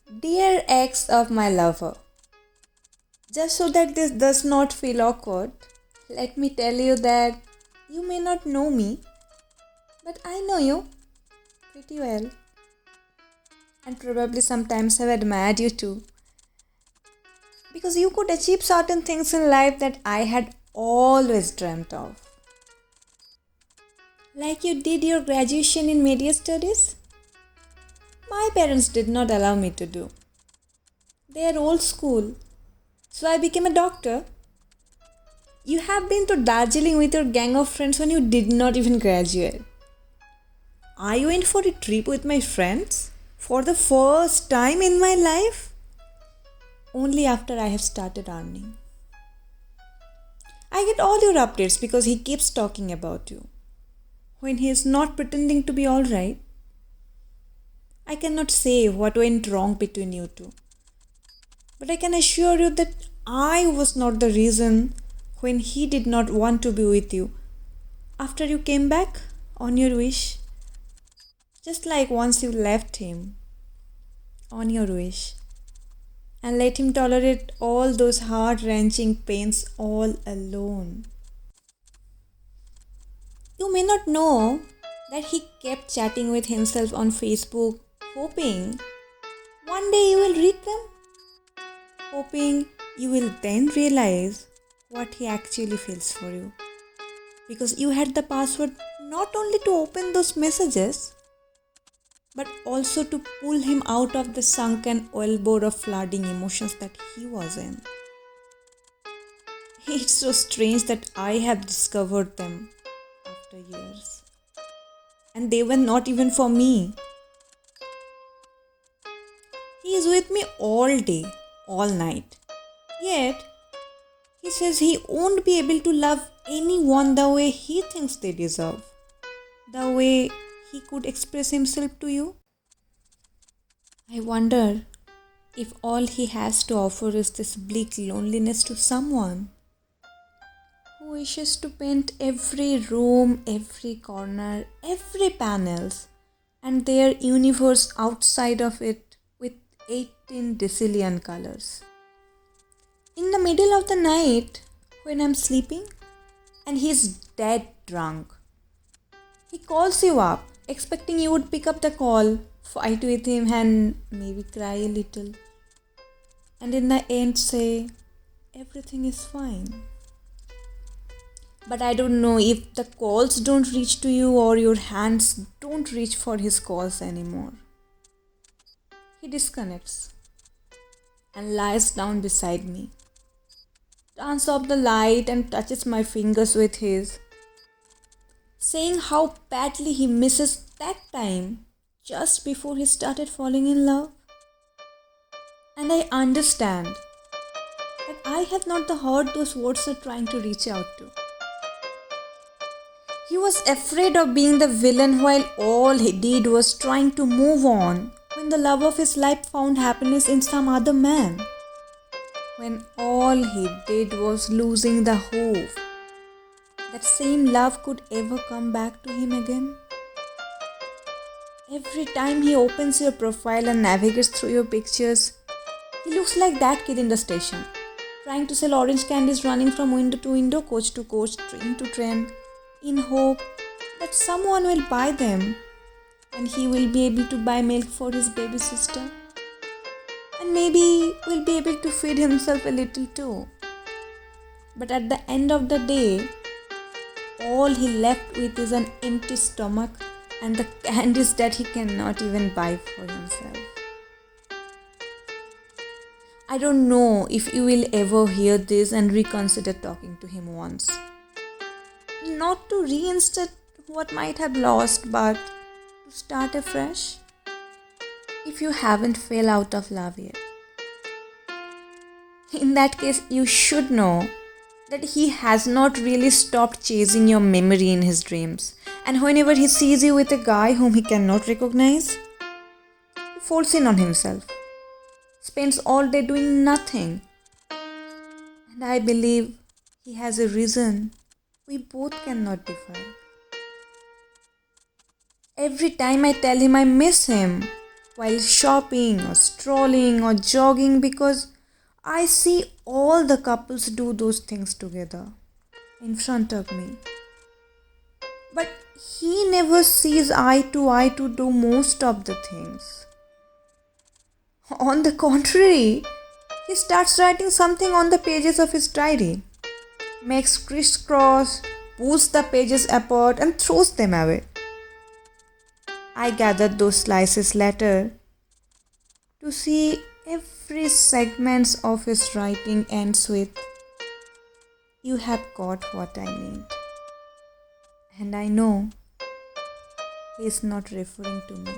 Dear ex of my lover, just so that this does not feel awkward, let me tell you that you may not know me, but I know you pretty well, and probably sometimes have admired you too. Because you could achieve certain things in life that I had always dreamt of. Like you did your graduation in media studies? My parents did not allow me to do. They are old school, so I became a doctor. You have been to Darjeeling with your gang of friends when you did not even graduate. I went for a trip with my friends for the first time in my life only after I have started earning. I get all your updates because he keeps talking about you. When he is not pretending to be alright, I cannot say what went wrong between you two. But I can assure you that I was not the reason when he did not want to be with you after you came back on your wish. Just like once you left him on your wish and let him tolerate all those heart-wrenching pains all alone. You may not know that he kept chatting with himself on Facebook, hoping one day you will read them, hoping you will then realize what he actually feels for you. Because you had the password not only to open those messages, but also to pull him out of the sunken elbow of flooding emotions that he was in. It's so strange that I have discovered them after years. And they were not even for me. He is with me all day, all night. Yet, he says he won't be able to love anyone the way he thinks they deserve. The way he could express himself to you. I wonder if all he has to offer is this bleak loneliness to someone who wishes to paint every room, every corner, every panels and their universe outside of it with 18 decillion colors. In the middle of the night, when I'm sleeping and he's dead drunk, he calls you up, expecting you would pick up the call, fight with him and maybe cry a little. And in the end say, everything is fine. But I don't know if the calls don't reach to you or your hands don't reach for his calls anymore. He disconnects and lies down beside me, turns off the light and touches my fingers with his, saying how badly he misses that time just before he started falling in love. And I understand that I have not the heart those words are trying to reach out to. He was afraid of being the villain while all he did was trying to move on when the love of his life found happiness in some other man. When all he did was losing the hope that same love could ever come back to him again. Every time he opens your profile and navigates through your pictures, he looks like that kid in the station, trying to sell orange candies running from window to window, coach to coach, train to train, in hope that someone will buy them and he will be able to buy milk for his baby sister. And maybe will be able to feed himself a little too. But at the end of the day, all he left with is an empty stomach and the candies that he cannot even buy for himself. I don't know if you will ever hear this and reconsider talking to him once. Not to reinstate what might have lost, but to start afresh. If you haven't fell out of love yet. In that case, you should know that he has not really stopped chasing your memory in his dreams. And whenever he sees you with a guy whom he cannot recognize, he falls in on himself. Spends all day doing nothing. And I believe he has a reason we both cannot define. Every time I tell him I miss him, while shopping or strolling or jogging because I see all the couples do those things together in front of me. But he never sees eye to eye to do most of the things. On the contrary, he starts writing something on the pages of his diary, makes crisscross, pulls the pages apart, and throws them away. I gathered those slices later to see every segment of his writing ends with, "You have got what I need." And I know he is not referring to me.